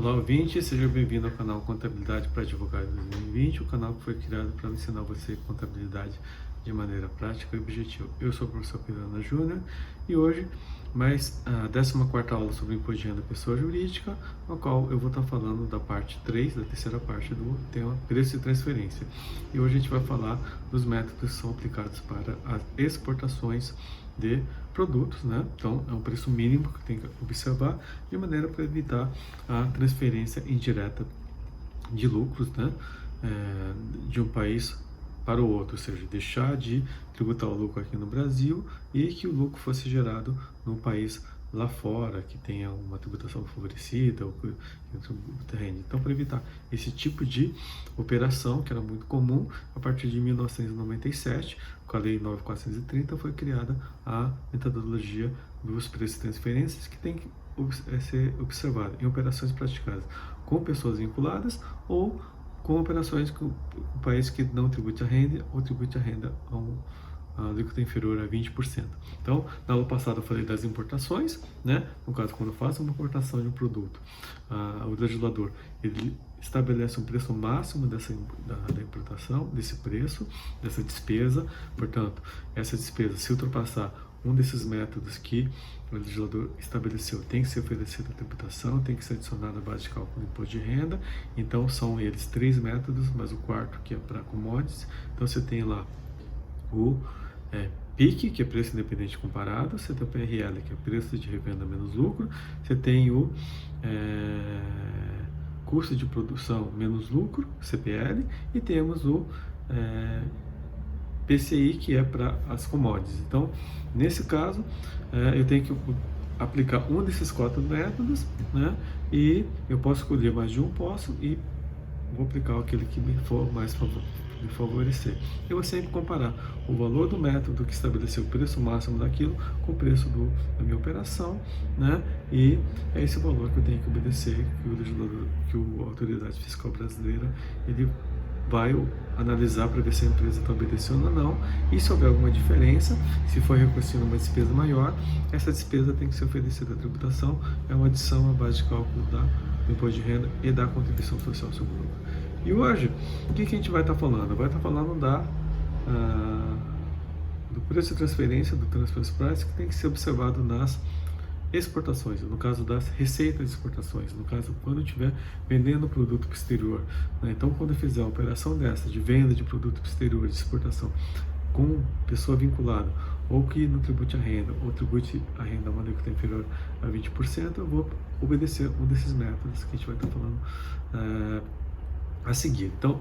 Olá, ouvinte, seja bem-vindo ao canal Contabilidade para Advogados 2020, o canal que foi criado para ensinar você contabilidade de maneira prática e objetiva. Eu sou o professor Pedro Júnior e hoje mais a 14ª aula sobre imposto de renda pessoa jurídica, na qual eu vou estar falando da parte 3, da terceira parte do tema preço de transferência. E hoje a gente vai falar dos métodos que são aplicados para as exportações de produtos, né? Então é um preço mínimo que tem que observar de maneira para evitar a transferência indireta de lucros, né? De um país para o outro, ou seja, deixar de tributar o lucro aqui no Brasil e que o lucro fosse gerado no país lá fora, que tenha uma tributação favorecida ou que tributa renda. Então, para evitar esse tipo de operação, que era muito comum, a partir de 1997, com a Lei 9.430, foi criada a metodologia dos preços de transferências, que tem que ser observada em operações praticadas com pessoas vinculadas ou com operações com o país que não tribute a renda ou tribute a renda a um alíquota inferior a 20%. Então, na aula passada eu falei das importações, né? No caso, quando eu faço uma importação de um produto, o legislador ele estabelece um preço máximo da importação, desse preço, dessa despesa. Portanto, essa despesa, se ultrapassar um desses métodos que o legislador estabeleceu, tem que ser oferecida a tributação, tem que ser adicionada a base de cálculo do imposto de renda. Então, são eles 3 métodos, mas o quarto que é para commodities. Então, você tem lá o PIC, que é preço independente comparado, você tem o PRL, que é preço de revenda menos lucro, você tem o custo de produção menos lucro, CPL, e temos o PCI, que é para as commodities. Então, nesse caso, eu tenho que aplicar um desses 4 métodos, né? E eu posso escolher mais de um, e vou aplicar aquele que me for mais me favorecer. Eu vou sempre comparar o valor do método que estabeleceu o preço máximo daquilo com o preço da minha operação, né? E é esse valor que eu tenho que obedecer, que o legislador, que a autoridade fiscal brasileira, ele vai analisar para ver se a empresa está obedecendo ou não, e se houver alguma diferença, se for reconhecida uma despesa maior, essa despesa tem que ser oferecida à tributação, é uma adição à base de cálculo do imposto de renda e da contribuição social sobre o lucro. E hoje, o que a gente vai estar falando? Vai estar falando do preço de transferência, do transfer price, que tem que ser observado nas exportações, no caso das receitas de exportações, no caso quando eu estiver vendendo produto para o exterior, né? Então, quando eu fizer uma operação dessa de venda de produto para o exterior, de exportação, com pessoa vinculada, ou que não tribute a renda, ou tribute a renda a uma alíquota inferior a 20%, eu vou obedecer um desses métodos que a gente vai estar falando a seguir. Então,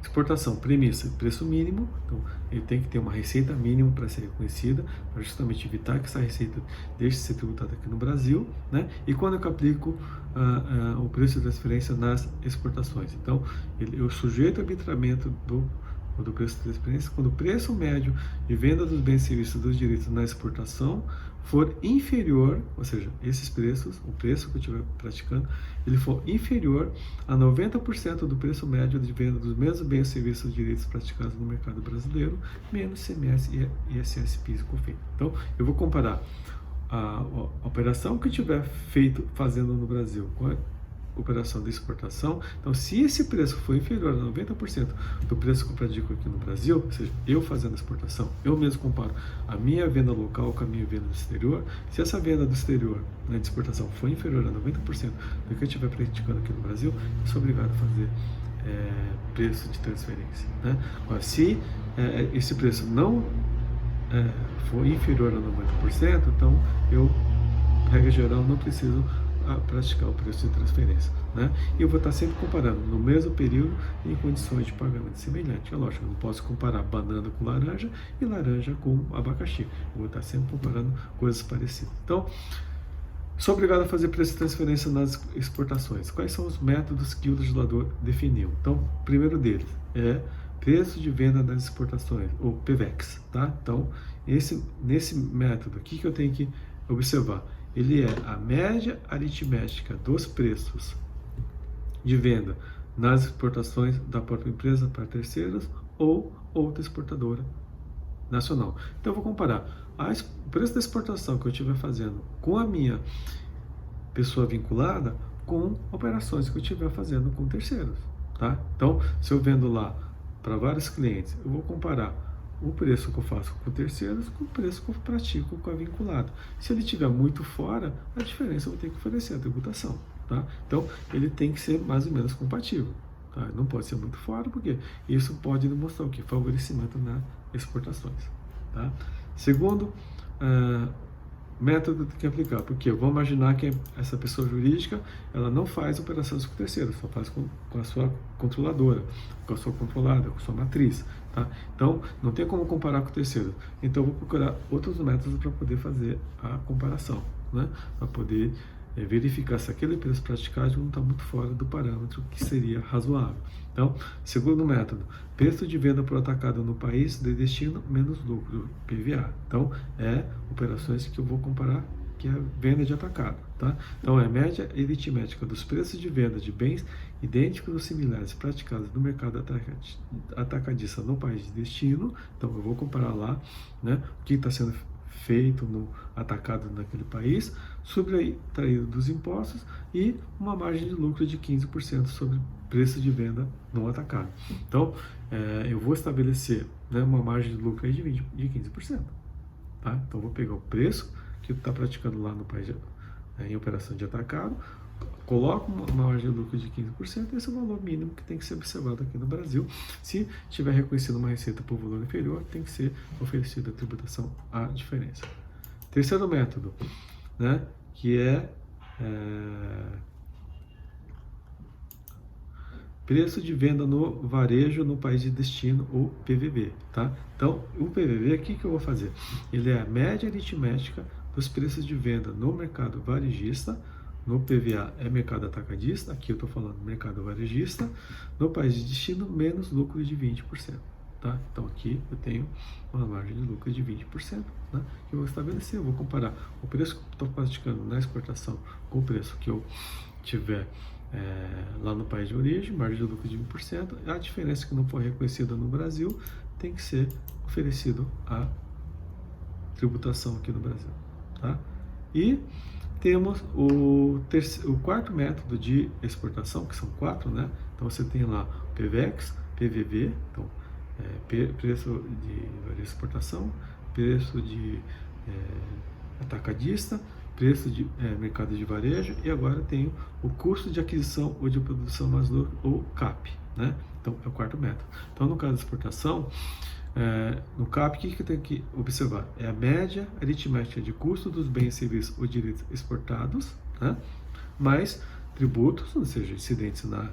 exportação, premissa, preço mínimo. Então, ele tem que ter uma receita mínima para ser reconhecida, para justamente evitar que essa receita deixe de ser tributada aqui no Brasil, né? E quando eu aplico o preço de transferência nas exportações, então, eu sujeito ao arbitramento do preço de transferência quando o preço médio de venda dos bens e serviços dos direitos na exportação for inferior, ou seja, esses preços, o preço que eu estiver praticando, ele for inferior a 90% do preço médio de venda dos mesmos bens e serviços de direitos praticados no mercado brasileiro, menos CMS e ISS, PIS e COFINS. Então, eu vou comparar a operação que eu estiver fazendo no Brasil com a operação de exportação. Então, se esse preço for inferior a 90% do preço que eu pratico aqui no Brasil, ou seja, eu fazendo exportação, eu mesmo comparo a minha venda local com a minha venda do exterior. Se essa venda do exterior, né, de exportação, for inferior a 90% do que eu estiver praticando aqui no Brasil, eu sou obrigado a fazer preço de transferência, né? Agora, se esse preço não for inferior a 90%, então eu, regra geral, não preciso praticar o preço de transferência, né? E eu vou estar sempre comparando no mesmo período em condições de pagamento semelhante. É lógico, eu não posso comparar banana com laranja e laranja com abacaxi. Eu vou estar sempre comparando coisas parecidas. Então, sou obrigado a fazer preço de transferência nas exportações. Quais são os métodos que o legislador definiu? Então, o primeiro deles é preço de venda das exportações, ou PVEX, tá? Então, nesse método, o que eu tenho que observar? Ele é a média aritmética dos preços de venda nas exportações da própria empresa para terceiros ou outra exportadora nacional. Então, eu vou comparar o preço da exportação que eu estiver fazendo com a minha pessoa vinculada com operações que eu estiver fazendo com terceiros, tá? Então, se eu vendo lá para vários clientes, eu vou comparar o preço que eu faço com terceiros com o preço que eu pratico com a vinculado. Se ele estiver muito fora, a diferença eu vou ter que oferecer a tributação, tá? Então, ele tem que ser mais ou menos compatível, tá? Não pode ser muito fora, porque isso pode demonstrar o quê? Favorecimento nas exportações, tá? Segundo, método tem que aplicar, porque vamos imaginar que essa pessoa jurídica, ela não faz operações com terceiros, só faz com a sua controladora, com a sua controlada, com a sua matriz, tá? Então, não tem como comparar com o terceiro. Então, eu vou procurar outros métodos para poder fazer a comparação, né? Para poder verificar se aquele preço praticado não está muito fora do parâmetro que seria razoável. Então, segundo método, preço de venda por atacado no país de destino menos lucro, PVA. Então, operações que eu vou comparar, que é a venda de atacado, tá? Então, é a média aritmética dos preços de venda de bens idênticos ou similares praticados no mercado atacadista no país de destino. Então, eu vou comparar lá, né, o que está sendo feito no atacado naquele país, subtraído dos impostos e uma margem de lucro de 15% sobre preço de venda no atacado. Então, eu vou estabelecer, né, uma margem de lucro aí de 15%. Tá? Então, vou pegar o preço que está praticando lá no país em operação de atacado, coloco uma margem de lucro de 15%, esse é o valor mínimo que tem que ser observado aqui no Brasil. Se tiver reconhecido uma receita por valor inferior, tem que ser oferecida a tributação à diferença. Terceiro método, né, que é preço de venda no varejo no país de destino, ou PVV, tá? Então, o PVV, o que eu vou fazer? Ele é a média aritmética dos preços de venda no mercado varejista. No PVA é mercado atacadista, aqui eu estou falando mercado varejista, no país de destino, menos lucro de 20%. Tá? Então aqui eu tenho uma margem de lucro de 20%, né, que eu vou estabelecer. Eu vou comparar o preço que eu estou praticando na exportação com o preço que eu tiver lá no país de origem, margem de lucro de 20%. A diferença que não for reconhecida no Brasil tem que ser oferecido a tributação aqui no Brasil. Tá? E temos o quarto método de exportação, que são 4, né? Então você tem lá o PVEX, PVV, então preço de exportação, preço de atacadista, preço de mercado de varejo, e agora tenho o custo de aquisição ou de produção mais lucro, ou CAP, né? Então é o quarto método. Então, no caso da exportação, no CAP, o que eu tenho que observar? É a média aritmética de custo dos bens, serviços ou direitos exportados, né, mais tributos, ou seja, incidentes na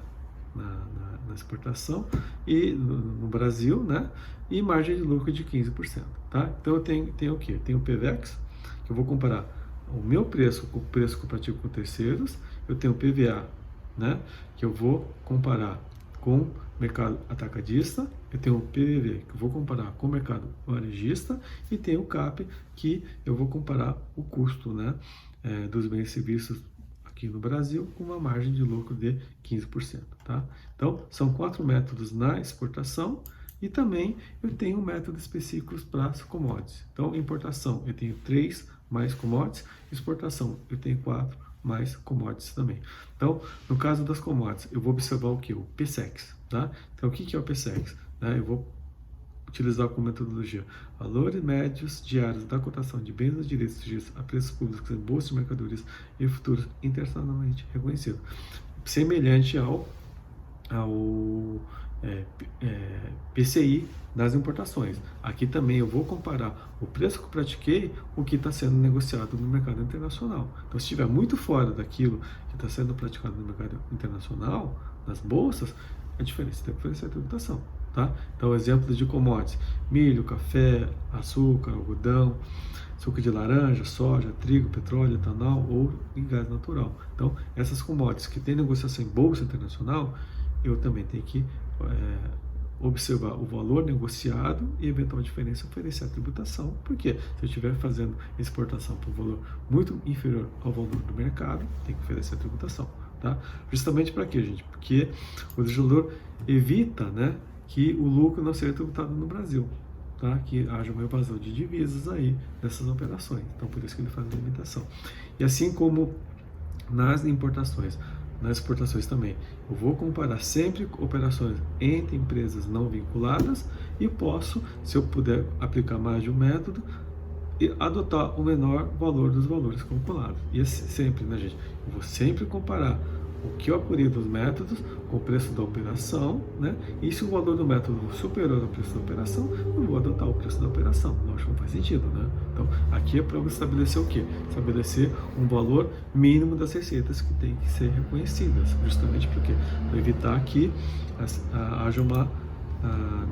exportação e no Brasil, né, e margem de lucro de 15%. Tá? Então eu tenho o quê? Tenho o PVEX, que eu vou comparar o meu preço com o preço que eu pratico com terceiros. Eu tenho o PVA, né, que eu vou comparar com o mercado atacadista. Eu tenho o PVV, que eu vou comparar com o mercado varejista, e tenho o CAP, que eu vou comparar o custo, né, dos bens e serviços aqui no Brasil, com uma margem de lucro de 15%. Tá? Então, são 4 métodos na exportação, e também eu tenho métodos específicos para as commodities. Então, importação eu tenho 3 mais commodities, exportação eu tenho 4 mais commodities também. Então, no caso das commodities, eu vou observar o que? O PSEX. Tá? Então, o que é o PSEX? Eu vou utilizar como metodologia valores médios diários da cotação de bens e direitos sujeitos a preços públicos em bolsa de mercadorias e futuros internacionalmente reconhecidos, semelhante ao PCI das importações. Aqui também eu vou comparar o preço que eu pratiquei com o que está sendo negociado no mercado internacional. Então, se estiver muito fora daquilo que está sendo praticado no mercado internacional, nas bolsas, a diferença tem que oferecer a tributação. Tá? Então, exemplos de commodities: milho, café, açúcar, algodão, suco de laranja, soja, trigo, petróleo, etanol, ouro e gás natural. Então, essas commodities que têm negociação em bolsa internacional, eu também tenho que observar o valor negociado e eventual diferença oferecer a tributação, porque se eu estiver fazendo exportação por valor muito inferior ao valor do mercado, tem que oferecer a tributação. Tá? Justamente para quê, gente? Porque o legislador evita, né, que o lucro não seja tributado no Brasil, tá? Que haja uma evasão de divisas aí nessas operações. Então, por isso que ele faz a limitação. E assim como nas importações, nas exportações também. Eu vou comparar sempre operações entre empresas não vinculadas e posso, se eu puder aplicar mais de um método, e adotar o menor valor dos valores calculados. E sempre, né, gente? Eu vou sempre comparar o que eu apurei dos métodos com o preço da operação, né? E se o valor do método superou o preço da operação, eu vou adotar o preço da operação. Lógico, não faz sentido, né? Então, aqui é para estabelecer o quê? Estabelecer um valor mínimo das receitas que tem que ser reconhecidas, justamente porque para evitar que haja uma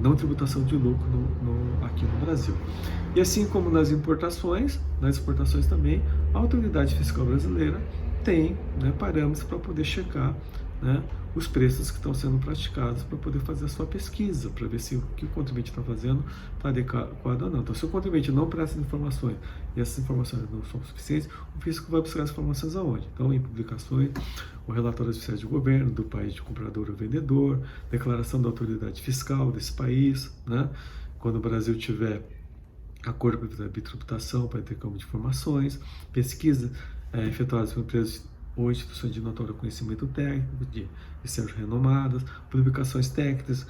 não tributação de lucro aqui no Brasil. E assim como nas importações, nas exportações também, a autoridade fiscal brasileira tem, né, parâmetros para poder checar, né, os preços que estão sendo praticados, para poder fazer a sua pesquisa, para ver se o que o contribuinte está fazendo está adequado ou não. Então, se o contribuinte não presta informações e essas informações não são suficientes, o fisco vai buscar as informações aonde? Então, em publicações, o relatório oficial de governo do país de comprador ou vendedor, declaração da autoridade fiscal desse país, né? Quando o Brasil tiver acordo para bitributação, para intercâmbio de informações, pesquisa efetuadas por empresas ou instituições de notório conhecimento técnico, de reservas renomadas, publicações técnicas,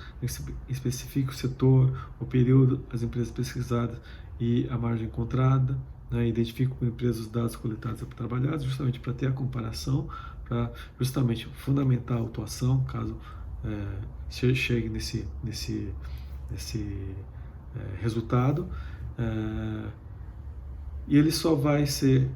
especifica o setor, o período, as empresas pesquisadas e a margem encontrada, né, identifica com empresas os dados coletados e trabalhados, justamente para ter a comparação, para justamente fundamentar a autuação, caso chegue nesse resultado, e ele só vai ser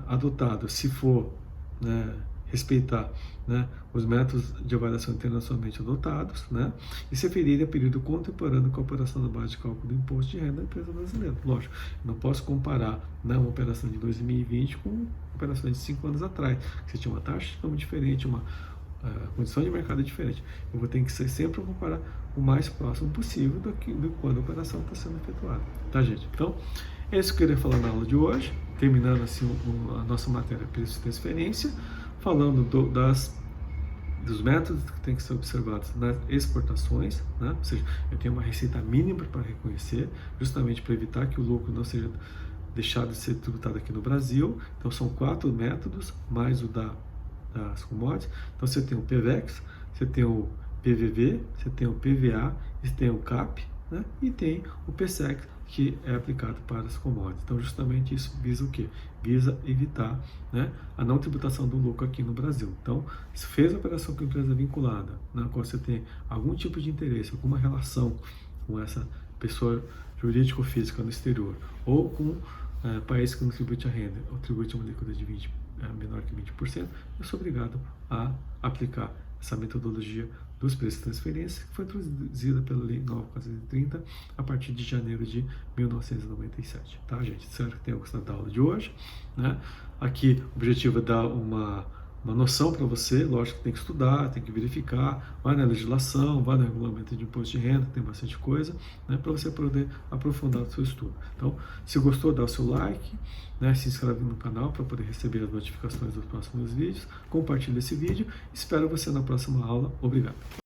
adotado se for, né, respeitar, né, os métodos de avaliação internacionalmente adotados, né, e se referir a período contemporâneo com a operação da base de cálculo do imposto de renda da empresa brasileira. Lógico, não posso comparar, né, uma operação de 2020 com operações de 5 anos atrás, que você tinha uma taxa de câmbio diferente, uma condição de mercado diferente. Eu vou ter que sempre comparar o mais próximo possível do quando a operação está sendo efetuada. Tá, gente? Então, é isso que eu queria falar na aula de hoje, terminando assim a nossa matéria preço de transferência, falando dos métodos que tem que ser observados nas exportações, né? Ou seja, eu tenho uma receita mínima para reconhecer, justamente para evitar que o lucro não seja deixado de ser tributado aqui no Brasil. Então, são 4 métodos, mais o das commodities. Então, você tem o PVEX, você tem o PVV, você tem o PVA, você tem o CAP, né? E tem o PSEC, que é aplicado para as commodities. Então, justamente isso visa o quê? Visa evitar, né, a não tributação do lucro aqui no Brasil. Então, se fez a operação com a empresa vinculada, na qual você tem algum tipo de interesse, alguma relação com essa pessoa jurídica ou física no exterior, ou com país que não tribute a renda, ou tribute uma alíquota de menor que 20%, eu sou obrigado a aplicar essa metodologia dos preços de transferência, que foi introduzida pela Lei 9.430 a partir de janeiro de 1997. Tá, gente? Espero que tenham gostado da aula de hoje, né? Aqui o objetivo é dar uma noção para você. Lógico que tem que estudar, tem que verificar, vai na legislação, vai no regulamento de imposto de renda, tem bastante coisa, né, para você poder aprofundar o seu estudo. Então, se gostou, dá o seu like, né, se inscreve no canal para poder receber as notificações dos próximos vídeos, compartilhe esse vídeo, espero você na próxima aula. Obrigado.